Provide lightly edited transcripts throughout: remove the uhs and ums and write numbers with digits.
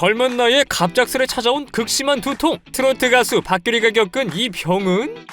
젊은 나이에 갑작스레 찾아온 극심한 두통. 트로트 가수 박규리가 겪은 이 병은?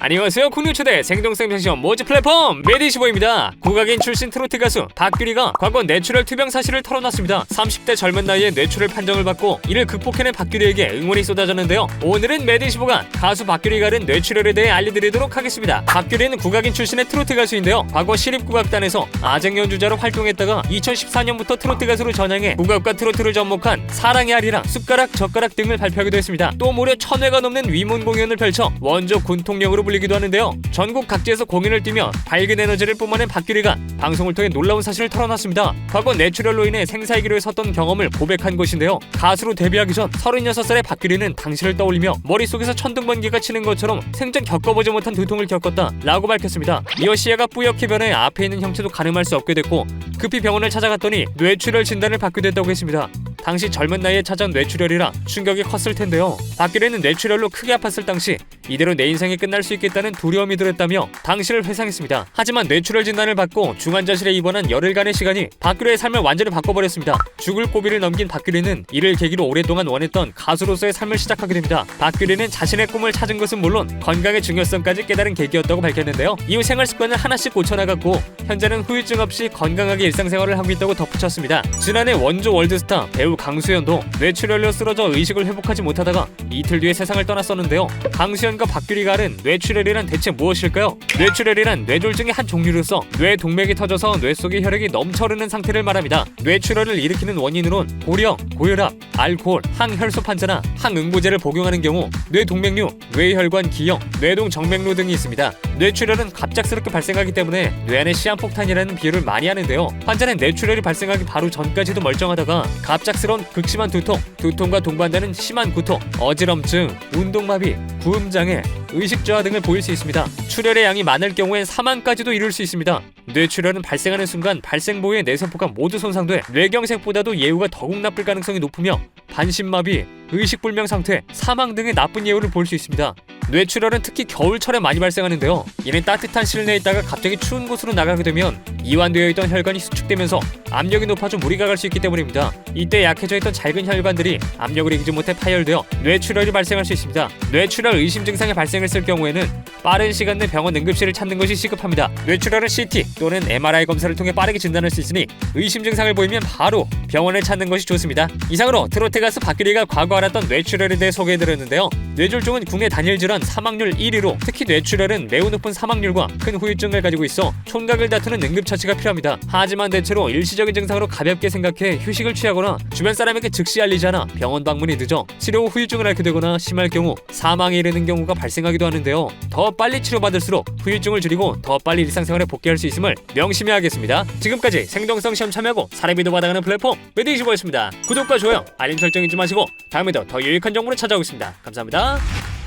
안녕하세요. 콩뉴초대 생동생 편시험 모집 플랫폼 메디시보입니다. 국악인 출신 트로트 가수 박규리가 과거 뇌출혈 투병 사실을 털어놨습니다. 30대 젊은 나이에 뇌출혈 판정을 받고 이를 극복해낸 박규리에게 응원이 쏟아졌는데요. 오늘은 메디시보가 가수 박규리가 앓은 뇌출혈에 대해 알려드리도록 하겠습니다. 박규리는 국악인 출신의 트로트 가수인데요. 과거 시립국악단에서 아쟁 연주자로 활동했다가 2014년부터 트로트 가수로 전향해 국악과 트로트를 접목한 사랑의 아리랑, 숟가락, 젓가락 등을 발표하기도 했습니다. 또 무려 1000회가 넘는 위문 공연을 펼쳐 원조 군통령으로 불리기도 하는데요. 전국 각지에서 공연을 뛰며 밝은 에너지를 뿜어낸 박규리가 방송을 통해 놀라운 사실을 털어놨습니다. 과거 뇌출혈로 인해 생사의 기로에 섰던 경험을 고백한 것인데요. 가수로 데뷔하기 전 36살의 박규리는 당시를 떠올리며 머릿속에서 천둥번개가 치는 것처럼 생전 겪어보지 못한 두통을 겪었다 라고 밝혔습니다. 이어 시야가 뿌옇게 변해 앞에 있는 형체도 가늠할 수 없게 됐고 급히 병원을 찾아갔더니 뇌출혈 진단을 받게 됐다고 했습니다. 당시 젊은 나이에 찾아온 뇌출혈이라 충격이 컸을 텐데요. 박규리는 뇌출혈로 크게 아팠을 당시 이대로 내 인생이 끝날 수 있겠다는 두려움이 들었다며 당시를 회상했습니다. 하지만 뇌출혈 진단을 받고 중환자실에 입원한 열흘간의 시간이 박규리의 삶을 완전히 바꿔버렸습니다. 죽을 고비를 넘긴 박규리는 이를 계기로 오랫동안 원했던 가수로서의 삶을 시작하게 됩니다. 박규리는 자신의 꿈을 찾은 것은 물론 건강의 중요성까지 깨달은 계기였다고 밝혔는데요. 이후 생활 습관을 하나씩 고쳐나갔고 현재는 후유증 없이 건강하게 일상생활을 하고 있다고 덧붙였습니다. 지난해 원조 월드스타 배우 강수현도 뇌출혈로 쓰러져 의식을 회복하지 못하다가 이틀 뒤에 세상을 떠났었는데요. 강수현과 박규리가 앓은 뇌출혈이란 대체 무엇일까요? 뇌출혈이란 뇌졸중의 한 종류로서 뇌 동맥이 터져서 뇌 속의 혈액이 넘쳐흐르는 상태를 말합니다. 뇌출혈을 일으키는 원인으론 고령, 고혈압, 알코올, 항혈소 환자나 항응고제를 복용하는 경우 뇌동맥류, 뇌혈관 기형, 뇌동 정맥류 등이 있습니다. 뇌출혈은 갑작스럽게 발생하기 때문에 뇌 안에 시한폭탄이라는 비유를 많이 하는데요. 환자는 뇌출혈이 발생하기 바로 전까지도 멀쩡하다가 갑작스러운 극심한 두통과 동반되는 심한 구토, 어지럼증, 운동마비, 구음장애, 의식저하 등을 보일 수 있습니다. 출혈의 양이 많을 경우엔 사망까지도 이룰 수 있습니다. 뇌출혈은 발생하는 순간 발생부위의 뇌세포가 모두 손상돼 뇌경색보다도 예후가 더욱 나쁠 가능성이 높으며 반신마비, 의식불명 상태, 사망 등의 나쁜 예후를 볼 수 있습니다. 뇌출혈은 특히 겨울철에 많이 발생하는데요. 이는 따뜻한 실내에 있다가 갑자기 추운 곳으로 나가게 되면 이완되어 있던 혈관이 수축되면서 압력이 높아져 무리가 갈 수 있기 때문입니다. 이때 약해져 있던 작은 혈관들이 압력을 이기지 못해 파열되어 뇌출혈이 발생할 수 있습니다. 뇌출혈 의심 증상이 발생했을 경우에는 빠른 시간 내 병원 응급실을 찾는 것이 시급합니다. 뇌출혈은 CT 또는 MRI 검사를 통해 빠르게 진단할 수 있으니 의심 증상을 보이면 바로 병원을 찾는 것이 좋습니다. 이상으로 트로트 가수 박규리가 과거 앓았던 뇌출혈에 대해 소개해드렸는데요. 뇌졸중은 국내 단일 질환 사망률 1위로 특히 뇌출혈은 매우 높은 사망률과 큰 후유증을 가지고 있어 총각을 다투는 응급처치가 필요합니다. 하지만 대체로 일시적인 증상으로 가볍게 생각해 휴식을 취하거나 주변 사람에게 즉시 알리지 않아 병원 방문이 늦어 치료 후 후유증을 앓게 되거나 심할 경우 사망에 이르는 경우가 발생하기도 하는데요. 더 빨리 치료받을수록 후유증을 줄이고 더 빨리 일상생활에 복귀할 수 있음을 명심해야 하겠습니다. 지금까지 생동성 시험 참여하고 사례비도 받아가는 플랫폼 메디시보였습니다. 구독과 좋아요, 알림 설정 잊지 마시고 다음에도 더 유익한 정보로 찾아오겠습니다. 감사합니다.